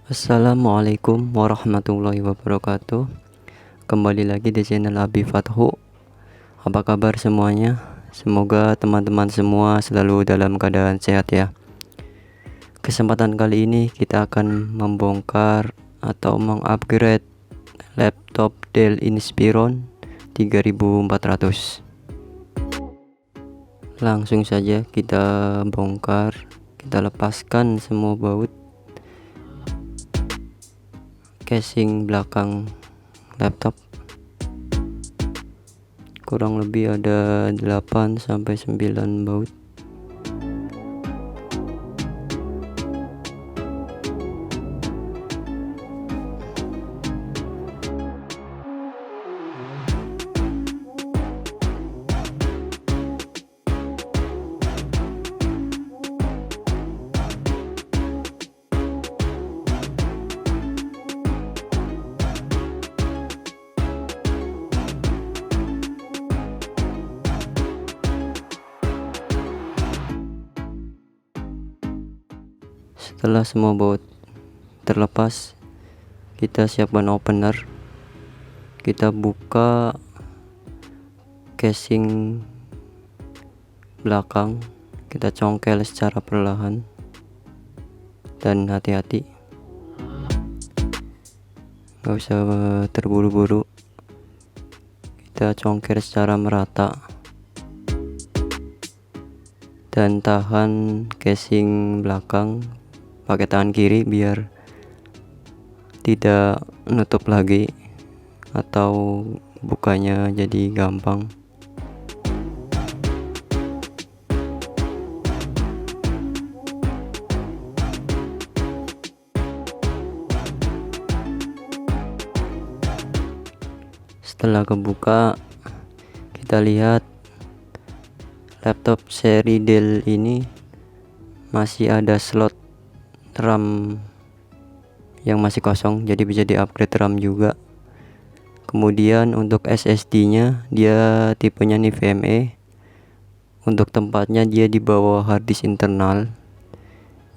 Assalamualaikum warahmatullahi wabarakatuh. Kembali lagi di channel Abi Fathu. Apa kabar semuanya? Semoga teman-teman semua selalu dalam keadaan sehat ya. Kesempatan kali ini kita akan membongkar atau mengupgrade laptop Dell Inspiron 3400. Langsung saja kita bongkar, kita lepaskan semua baut casing belakang laptop. Kurang lebih ada 8 sampai 9 baut. Setelah semua baut terlepas, kita siapkan opener. Kita buka casing belakang, kita congkel secara perlahan dan hati-hati, gak usah terburu-buru. Kita congkel secara merata dan tahan casing belakang pakai tangan kiri biar tidak nutup lagi atau bukanya jadi gampang. Setelah kebuka, kita lihat laptop seri Dell ini masih ada slot RAM yang masih kosong, jadi bisa di-upgrade RAM juga. Kemudian untuk SSD nya dia tipenya NVMe. Untuk tempatnya dia di bawah harddisk internal.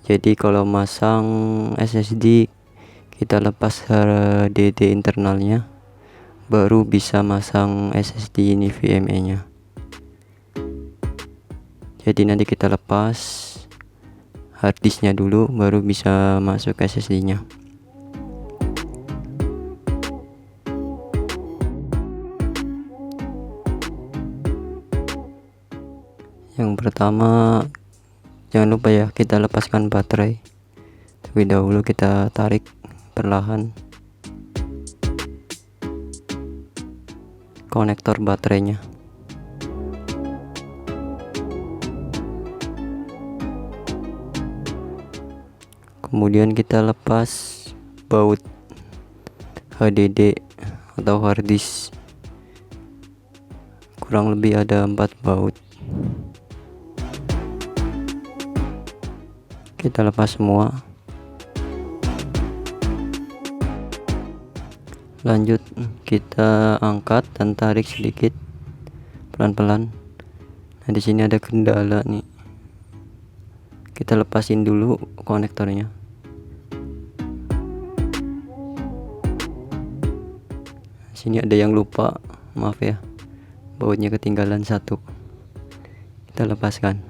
Jadi kalau masang SSD kita lepas HDD internalnya, baru bisa masang SSD NVMe nya. Jadi nanti kita lepas harddisknya dulu, baru bisa masuk SSD nya. Yang pertama, jangan lupa ya, kita lepaskan baterai. Tapi dahulu kita tarik perlahan konektor baterainya. Kemudian kita lepas baut HDD atau harddisk. Kurang lebih ada 4 baut. Kita lepas semua. Lanjut kita angkat dan tarik sedikit pelan-pelan. Nah, di sini ada kendala nih. Kita lepasin dulu konektornya. Sini ada yang lupa, maaf ya, bautnya ketinggalan satu. Kita lepaskan.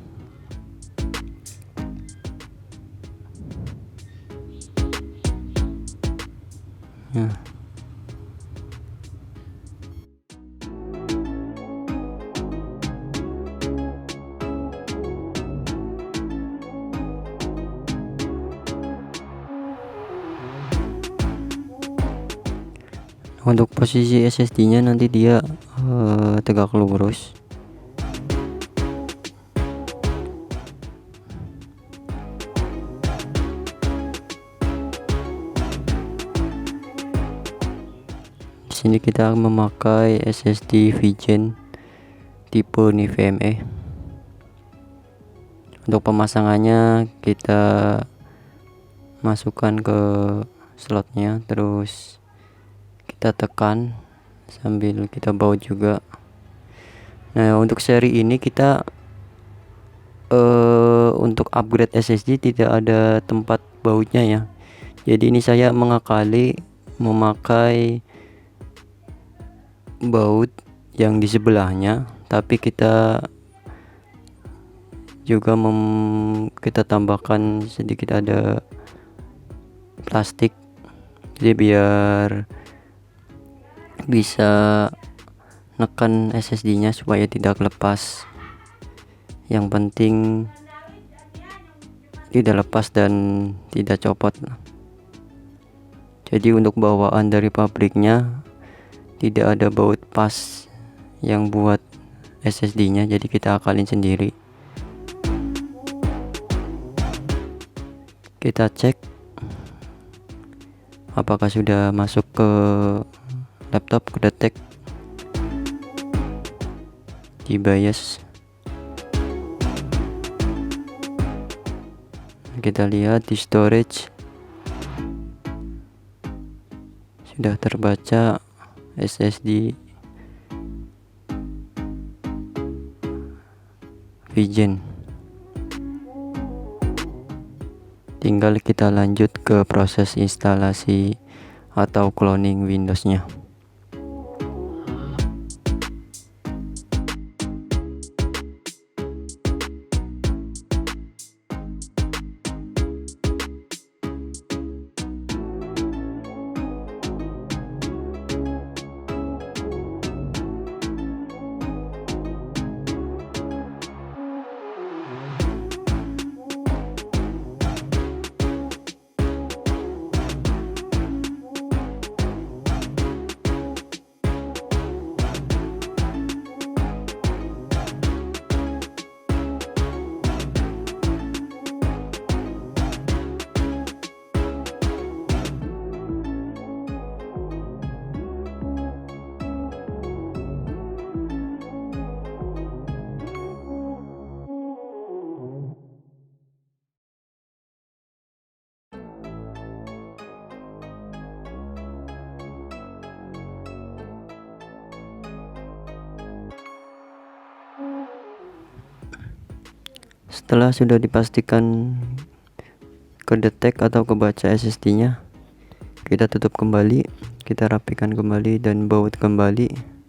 Nah, untuk posisi SSD nya nanti dia tegak lurus. Di sini kita memakai SSD VGen tipe NVMe. Untuk pemasangannya kita masukkan ke slotnya, terus kita tekan sambil kita baut juga. Nah, untuk seri ini kita untuk upgrade SSD tidak ada tempat bautnya ya, Jadi ini saya mengakali memakai baut yang di sebelahnya, tapi kita juga kita tambahkan sedikit ada plastik, jadi biar bisa nekan SSD nya supaya tidak lepas. Yang penting tidak lepas dan tidak copot. Jadi untuk bawaan dari pabriknya tidak ada baut pas yang buat SSD nya, jadi kita akalin sendiri. Kita cek apakah sudah masuk ke laptop, kedetek di BIOS. Kita lihat di storage sudah terbaca SSD Vigen. Tinggal kita lanjut ke proses instalasi atau cloning Windows-nya. Setelah sudah dipastikan kedetek atau kebaca SSD nya, kita tutup kembali, kita rapikan kembali dan baut kembali.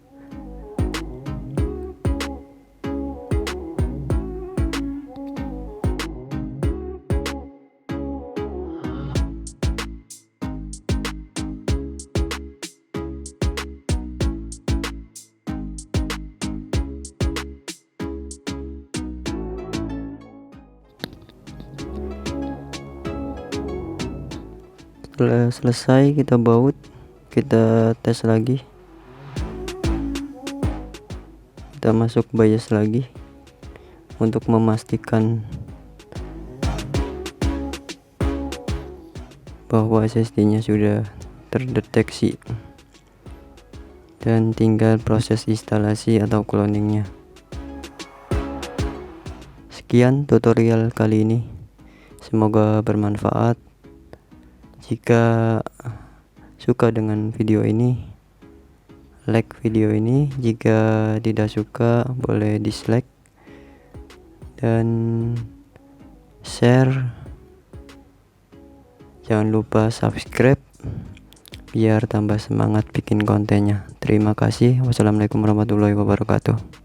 Setelah selesai kita baut, kita tes lagi, kita masuk BIOS lagi untuk memastikan bahwa SSD nya sudah terdeteksi, dan tinggal proses instalasi atau cloningnya. Sekian tutorial kali ini, semoga bermanfaat. Jika suka dengan video ini, like video ini. Jika tidak suka, boleh dislike dan share. Jangan lupa subscribe biar tambah semangat bikin kontennya. Terima kasih. Wassalamualaikum warahmatullahi wabarakatuh.